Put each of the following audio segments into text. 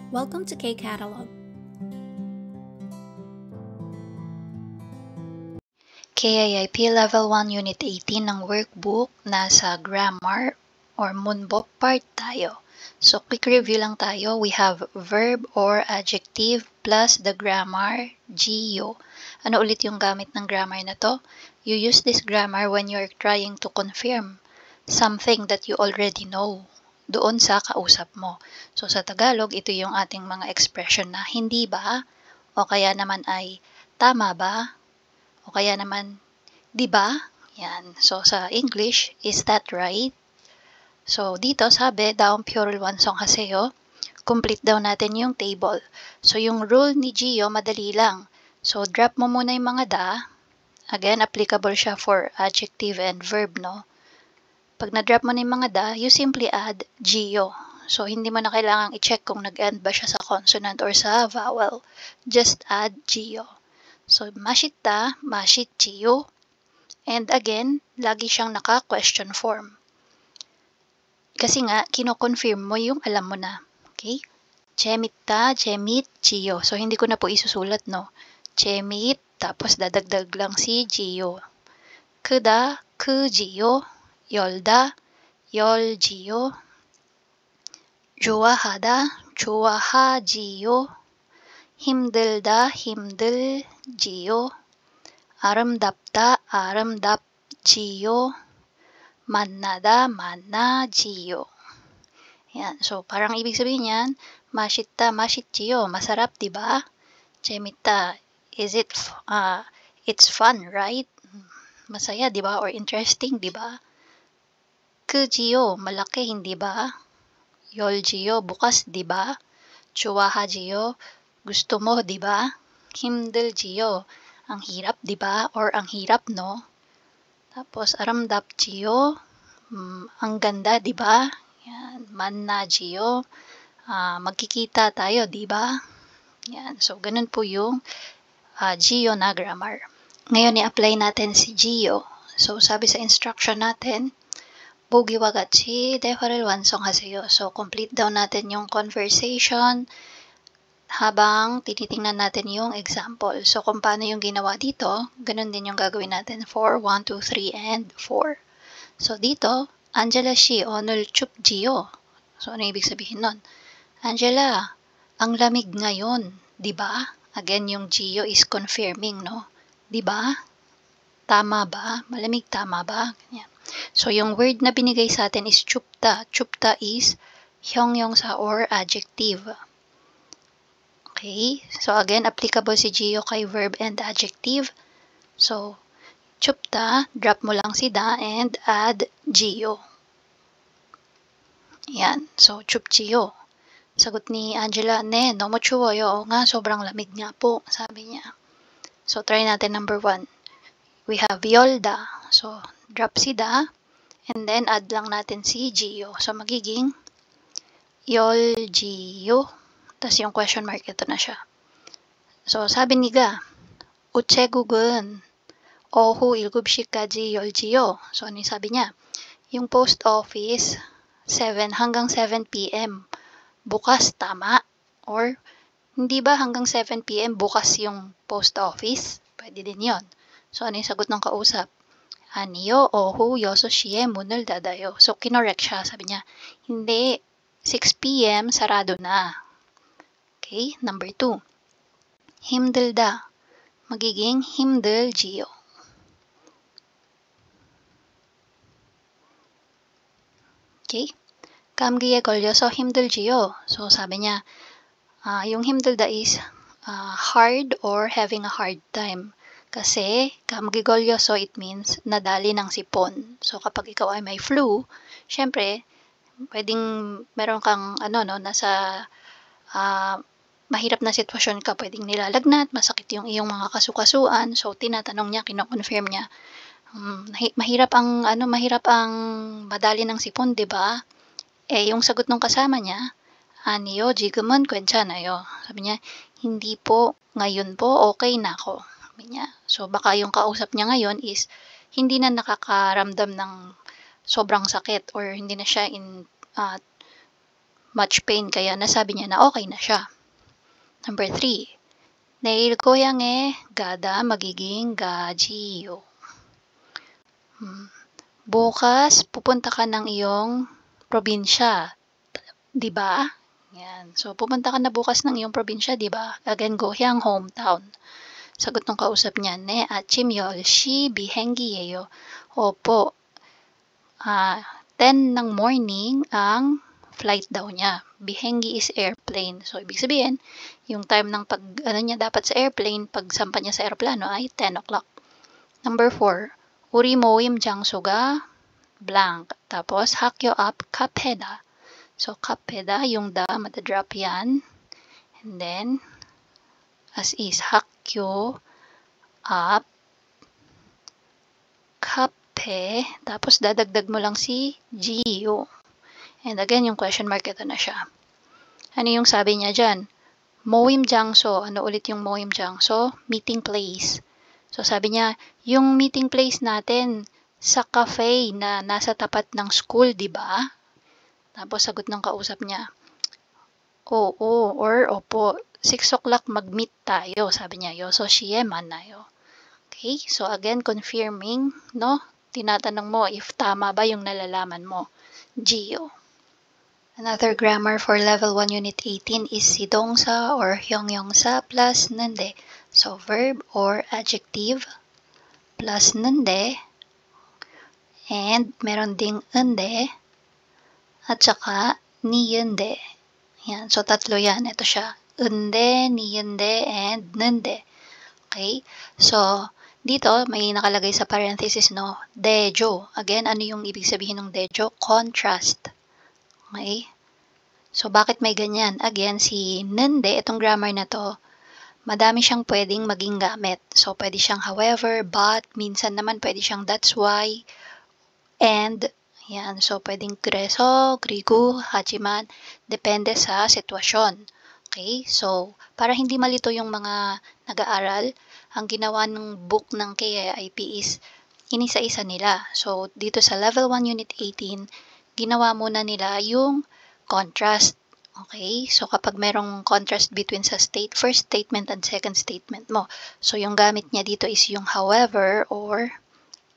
Welcome to K-Catalog. KIIP Level 1 Unit 18 ng workbook, nasa grammar or Munbo part tayo. So, quick review lang tayo. We have verb or adjective plus the grammar, geo. Ano ulit yung gamit ng grammar na to? You use this grammar when you're trying to confirm something that you already know doon sa kausap mo. So, sa Tagalog, ito yung ating mga expression na hindi ba? O kaya naman ay tama ba? O kaya naman, di ba? Yan. So, sa English, is that right? So, dito sabi, daong pure wansong haseyo, complete daw natin yung table. So, yung rule ni Gio, madali lang. So, drop mo muna yung mga da. Again, applicable siya for adjective and verb, no? Pag na-drop mo na yung mga da, you simply add Gio. So, hindi mo na kailangang i-check kung nag-end ba siya sa consonant or sa vowel. Just add Gio. So, mashita, mashit Gio. And again, lagi siyang naka-question form. Kasi nga, kino-confirm mo yung alam mo na. Okay? Chemita, chemit, Gio. So, hindi ko na po isusulat, no? Chemit, tapos dadagdag lang si Gio. Kda, k Gio. Yolda, yol Gio. Joahada, joaha Gio. Himdelda, himdel Gio. Aramdapta, aramdap Gio. Manada, mana Gio. Yan. So, parang ibig sabihin yan, mashita, mashit Gio. Masarap, di ba? Chemita, it's fun, right? Masaya, di ba? Or interesting, di ba? K Gio, malaki, hindi ba? Yol Gio, bukas, di ba? Chuwaha Gio, gusto mo, di ba? Himdel Gio, ang hirap, di ba? Or ang hirap, no? Tapos, aramdap Gio, ang ganda, di ba? Yan, manna Gio, magkikita tayo, di ba? Yan, so ganun po yung Gio na grammar. Ngayon, i-apply natin si Gio. So, sabi sa instruction natin, 보기와 같이 대화를 완성하세요. So, complete daw natin yung conversation habang tinitingnan natin yung example. So, kung paano yung ginawa dito, ganun din yung gagawin natin for 1, 2, 3, and 4. So, dito, Angela 씨, 오늘 춥지요? So, ano ibig sabihin nun? Angela, ang lamig ngayon, di ba? Again, yung Gio is confirming, no? Di ba? Tama ba? Malamig, tama ba? Ganyan. So, yung word na binigay sa atin is chupta. Chupta is hyongyongsa or adjective. Okay? So, again, applicable si Gio kay verb and adjective. So, chupta, drop mo lang si da and add Gio. Yan. So, chupjiyo. Sagot ni Angela, ne, 너무 추워요. Nga, sobrang lamig nga po, sabi niya. So, try natin number 1. We have Yolda. So, drop si da. And then, add lang natin si Gio. So, magiging Yolgio. Tapos yung question mark, ito na siya. So, sabi ni Ga, 우체국은 오후 7시까지 열지요. So, ano yung sabi niya? Yung post office, 7 hanggang 7 p.m. Bukas, tama? Or, hindi ba hanggang 7 p.m. bukas yung post office? Pwede din yon. So, ano yung sagot ng kausap? 아니요, 오후 6시에 문을 닫아요. So, kinorek siya. Sabi niya, hindi, 6 p.m. sarado na. Okay, number 2. 힘들다. Magiging 힘들지요. Okay, 감기에 걸려서 힘들지요. So, sabi niya, yung 힘들다 is hard or having a hard time. Kasi, 감기 걸려서 it means nadali ng sipon. So, kapag ikaw ay may flu, syempre, pwedeng meron kang, nasa mahirap na sitwasyon ka, pwedeng nilalagnat, masakit yung iyong mga kasukasuan. So, tinatanong niya, kino-confirm niya, mahirap ang madali ng sipon, 'di ba? Yung sagot ng kasama niya, 아니요, 지금은 괜찮아요. Sabi niya, hindi po, ngayon po, okay na ako. Sabi niya. So, baka yung kausap niya ngayon is hindi na nakakaramdam ng sobrang sakit or hindi na siya much pain kaya nasabi niya na okay na siya. Number 3. 내일 고향에 가다 magiging gajiyo. Bukas pupunta ka ng iyong probinsya, 'di ba? Yan. So pupunta ka na bukas ng iyong probinsya, 'di ba? Again, gohyang hometown. Sagot ng kausap niya, 네, 아침 10시 비행기예요. Opo. 10 ng morning ang flight daw niya. Bihengi is airplane. So, ibig sabihin, yung time ng niya dapat sa airplane, pag sampa niya sa aeroplano ay 10 o'clock. Number 4, 우리 모임 장소가 blank. Tapos, 학교 앞 카페다. So, 카페다, yung da, matadrop yan. And then, as is, 학교 앞 kape, tapos dadagdag mo lang si Gio. And again, yung question mark, ito na siya. Ano yung sabi niya dyan? 모임 장소. Ano ulit yung 모임 장소? Meeting place. So, sabi niya, yung meeting place natin sa cafe na nasa tapat ng school, di ba? Tapos, sagot ng kausap niya, oo, or opo, 6 o'clock mag-meet tayo. Sabi niya, yososhie manayo. Okay, so again, confirming, no? Tinatanong mo if tama ba yung nalalaman mo. Gio. Another grammar for level 1 unit 18 is si dongsa or hyongyongsa plus nende. So verb or adjective plus nende, and meron ding ende at saka niyende. Yan, so tatlo yan. Ito siya. Ende, niyende, and nende. Okay? So, dito, may nakalagay sa parenthesis, no? Dejo. Again, ano yung ibig sabihin ng dejo? Contrast. Okay? So, bakit may ganyan? Again, si nende, itong grammar na to, madami siyang pwedeng maging gamit. So, pwede siyang however, but, minsan naman pwede siyang that's why, and, yan. So, pwedeng kreso, grigu, hachiman, depende sa sitwasyon. Okay? So, para hindi malito yung mga nag-aaral, ang ginawa ng book ng KIIP is inisa-isa nila. So, dito sa level 1 unit 18, ginawa muna nila yung contrast. Okay? So, kapag merong contrast between sa first statement and second statement mo. So, yung gamit niya dito is yung however or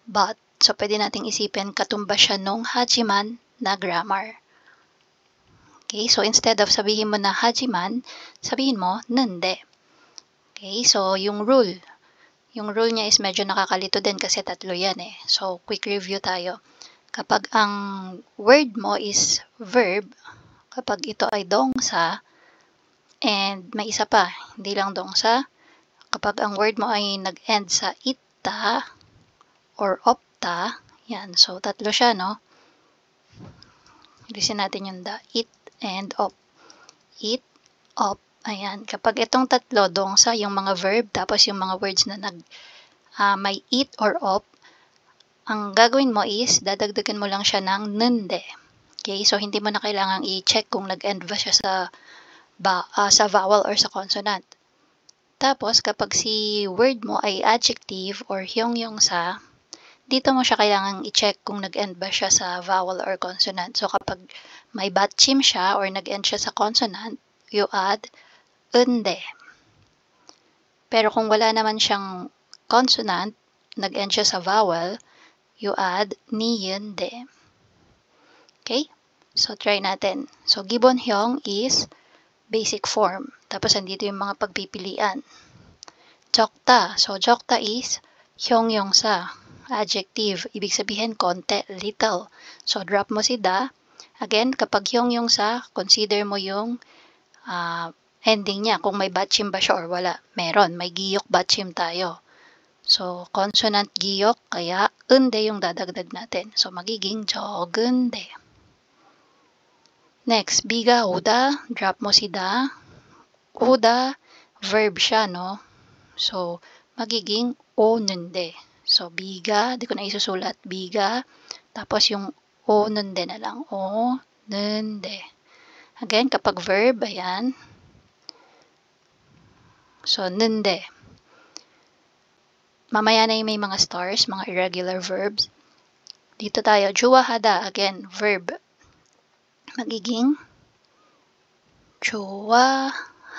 but. So, pwede nating isipin katumba siya nung hajiman na grammar. Okay? So, instead of sabihin mo na hajiman, sabihin mo nende. Okay, so yung rule niya is medyo nakakalito din kasi tatlo yan eh. So, quick review tayo. Kapag ang word mo is verb, kapag ito ay dongsa, and may isa pa, hindi lang dongsa, kapag ang word mo ay nag-end sa ita or opta, yan, so tatlo siya, no? Ilisin natin yung da, it and op. It, op. Ayan, kapag itong tatlo, dongsa, yung mga verb, tapos yung mga words na may it or op, ang gagawin mo is, dadagdagan mo lang siya ng nende. Okay, so hindi mo na kailangang i-check kung nag-end ba siya sa vowel or sa consonant. Tapos, kapag si word mo ay adjective or hyongyongsa, dito mo siya kailangang i-check kung nag-end ba siya sa vowel or consonant. So, kapag may batchim siya or nag-end siya sa consonant, you add ende. Pero kung wala naman siyang consonant, nag-end siya sa vowel, you add niyende. Okay? So, try natin. So, gibbonhyong is basic form. Tapos, andito yung mga pagpipilian. Jokta. So, jokta is hyongyongsa. Adjective. Ibig sabihin, konti, little. So, drop mo si da. Again, kapag hyongyongsa, consider mo yung ending niya, kung may batchim ba siya or wala. Meron, may giyok batchim tayo. So, consonant giyok, kaya ende yung dadagdag natin. So, magiging jogende. Next, biga oda, drop mo si da. Oda, verb siya, no? So, magiging onende. So, biga, di ko na isusulat, biga, tapos yung onende na lang, onende. Again, kapag verb, ayan, so, nende. Mamaya na yung may mga stars, mga irregular verbs. Dito tayo, juwahada, again, verb. Magiging 좋아하는데.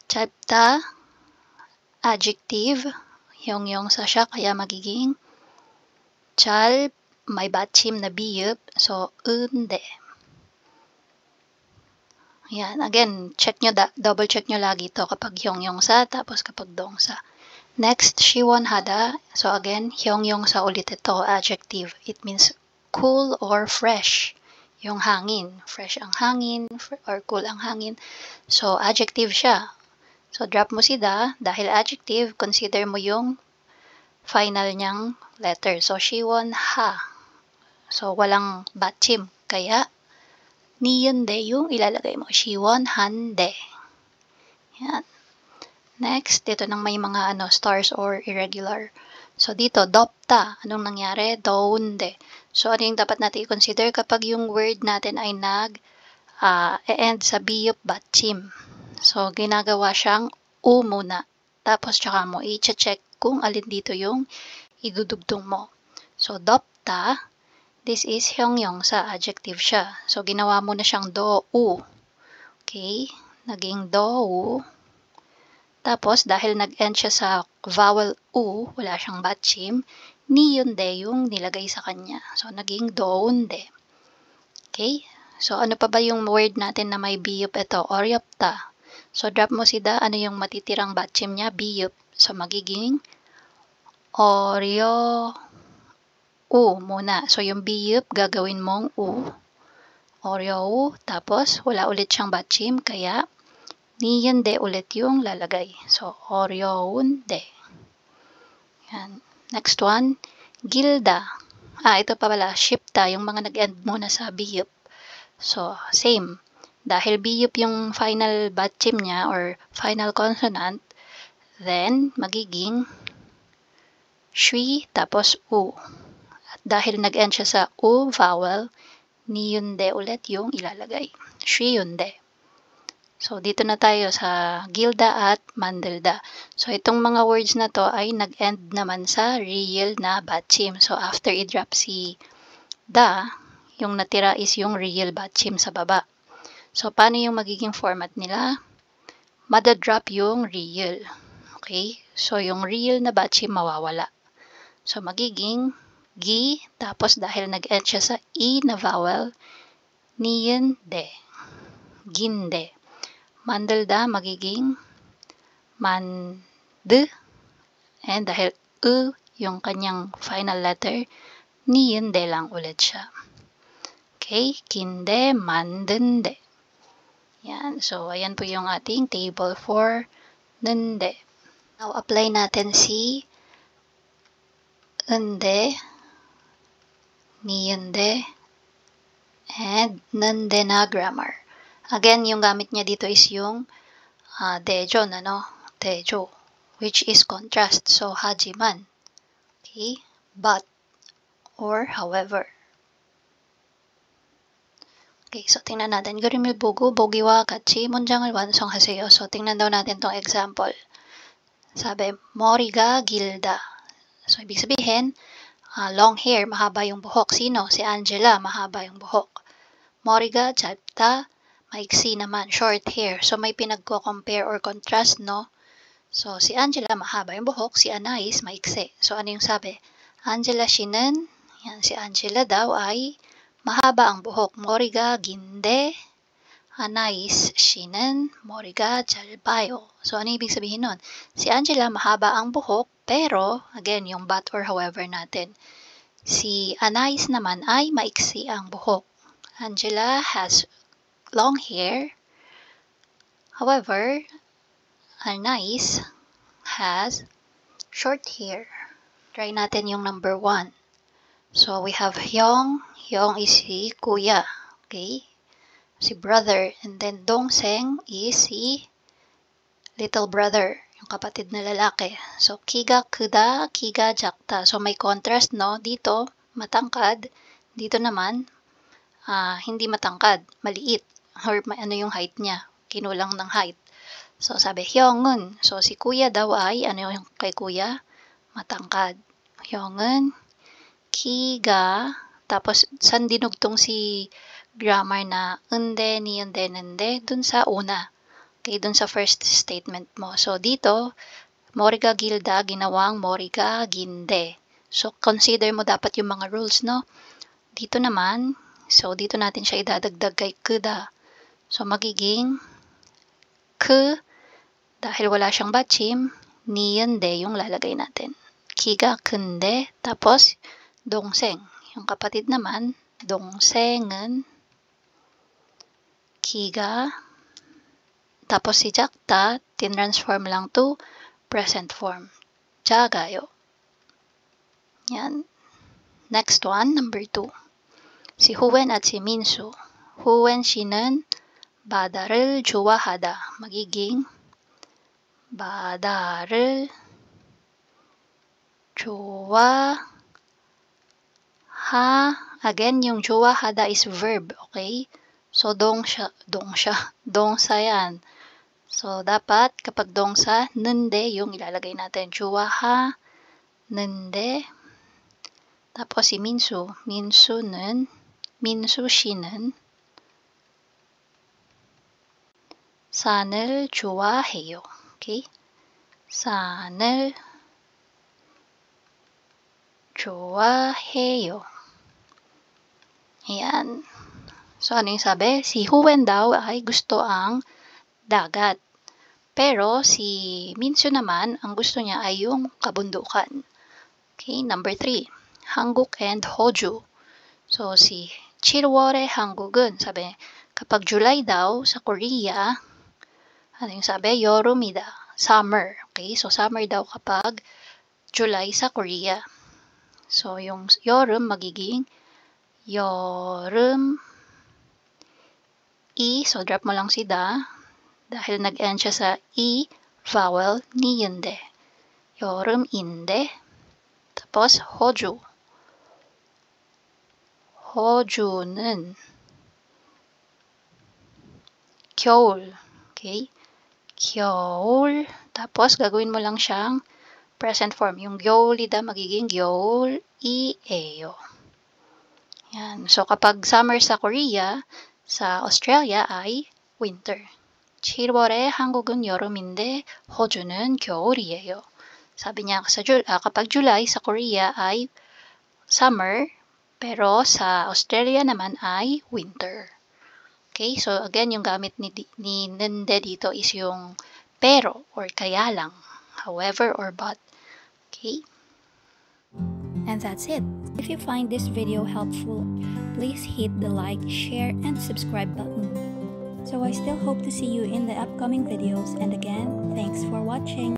짧다, adjective, 형용사 siya kaya magiging may 받침 na biyup, so 은데. Yan, again, double check nyo lagi to kapag 형용사, tapos kapag 동사. Next, 시원하다. So again, 형용사 ulit ito, adjective. It means cool or fresh. Yung hangin. Fresh ang hangin or cool ang hangin. So adjective siya. So drop mo si da. Dahil adjective, consider mo yung final niyang letter. So 시원하. So walang 받침. Kaya ni은데 yung ilalagay mo. 시원한데. Yan. Next, dito nang may mga stars or irregular. So dito, 덥다. Anong nangyari? 더운데. So ano yung dapat natin i-consider kapag yung word natin ay end sa biyup 받침. So ginagawa siyang u muna. Tapos tsaka mo i-check kung alin dito yung idudugtong mo. So 덥다, this is 형용사, adjective siya. So ginawa mo na siyang do-u. Okay? Naging do-u. Tapos, dahil nag-end siya sa vowel u, wala siyang 받침, ni은데 yung nilagay sa kanya. So, naging do은데. Okay? So, ano pa ba yung word natin na may biyup? Ito, 어렵다. So, drop mo si da, ano yung matitirang 받침 niya? Biyup. So, magiging 어려 u muna. So, yung biyup, gagawin mong u. 어려우. Tapos, wala ulit siyang 받침, kaya ni은데 ulit yung lalagay. So, 어려운데. Yan. Next one, gilda. Ito pa pala, 쉽다. Yung mga nag-end muna sa biyup. So, same. Dahil biyup yung final 받침 niya or final consonant, then magiging shwi tapos u. At dahil nag-end siya sa u vowel, ni은데 ulit yung ilalagay. 쉬운데. So, dito na tayo sa gilda at 만들다. So, itong mga words na to ay nag-end naman sa real na 받침. So, after i-drop si da, yung natira is yung real 받침 sa baba. So, paano yung magiging format nila? Madadrop yung real. Okay? So, yung real na 받침 mawawala. So, magiging gi, tapos dahil nag-end siya sa i na vowel, ni은데, gin데. 만들다 magiging 만드, and dahil yung kanyang final letter, ni은데 lang ulit siya. Okay, 긴데, 만든데. Yan, so ayan po yung ating table for 는데. Now apply natin si 은데, ni은데, and 는데 na grammar. Again, yung gamit niya dito is yung 대존, 대조, which is contrast. So, 하지만, okay, but, or however. Okay, so tingnan 나는 그림을 보고 보기와 같이 문장을 완성하세요. So, tingnan daw natin tong example. Sabi, 머리가 길다. So, ibig sabihin, long hair, mahaba yung buhok. Sino? Si Angela, mahaba yung buhok. 머리가 짧다, maiksi naman, short hair. So, may pinagko-compare or contrast, no? So, si Angela, mahaba yung buhok. Si Anais, maiksi. So, ano yung sabi? Angela 씨는, yan, si Angela daw ay mahaba ang buhok. 머리가 긴데, Anais 씨는 머리가 짧아요. So, ano ibig sabihin nun? Si Angela, mahaba ang buhok, pero, again, yung but or however natin. Si Anais naman ay maiksi ang buhok. Angela has long hair. However, Anais has short hair. Try natin yung number 1. So, we have Hyung. Hyung is si kuya. Okay? Si brother. And then, Dongseng is si little brother. Yung kapatid na lalaki. So, kiga kuda, kiga jakta. So, may contrast, no? Dito, matangkad. Dito naman, hindi matangkad. Maliit. Or ano yung height niya. Kinulang ng height. So, sabi, Hyungun. So, si kuya daw ay, ano yung kay kuya? Matangkad. Hyungun, kiga, tapos, san dinugtong si grammar na unde, niunde, nende dun sa una. Okay, dun sa first statement mo. So, dito, moriga gilda, ginawang moriga ginde. So, consider mo dapat yung mga rules, no? Dito naman, so, dito natin siya idadagdag kay kuda. So, magiging ku, dahil wala siyang batchim, niunde yung lalagay natin. Kiga kunde, tapos, dongseng. Yung kapatid naman, dongsengen, kiga, tapos si jakta, tinransform lang to present form. 작아요. Yan. Next one, number 2. Si Huwen at si Minsu. Huwen 씨는 바다를 좋아하다. magiging 바다를 좋아하. Again, yung 좋아하다 is verb, okay? So, dongsa yan. So, dapat kapag dongsa, nende yung ilalagay natin. 좋아하, nende. Tapos si Minsu. Minsu 씨는 산을 좋아해요. Okay? 산을 좋아해요. Ayan. So, ano yung sabi? Si Huwen daw ay gusto ang dagat. Pero, si Minsu naman, ang gusto niya ay yung kabundukan. Okay, number 3. 한국 and Hoju. So, si 7월의 한국은, sabi, kapag July daw, sa Korea, ano yung sabi? 여름이다. Summer. Okay, so summer daw kapag July sa Korea. So, yung 여름 magiging 여름 i, so drop mo lang si da dahil nag-end siya sa i vowel niunde. 여름인데 tapos 호주. 호주는 겨울. Okay? 겨울. Tapos gagawin mo lang siyang present form. Yung 겨울이다 magiging 겨울이에요. Yan. So, kapag summer sa Korea, sa Australia ay winter. 7월에 한국은 여름인데 호주는 겨울이에요. Sabi niya kapag July sa Korea ay summer, pero sa Australia naman ay winter. Okay, so again, yung gamit ni nende dito is yung pero or kaya lang, however or but. Okay? And that's it. If you find this video helpful, please hit the like, share, and subscribe button. So I still hope to see you in the upcoming videos, and again, thanks for watching.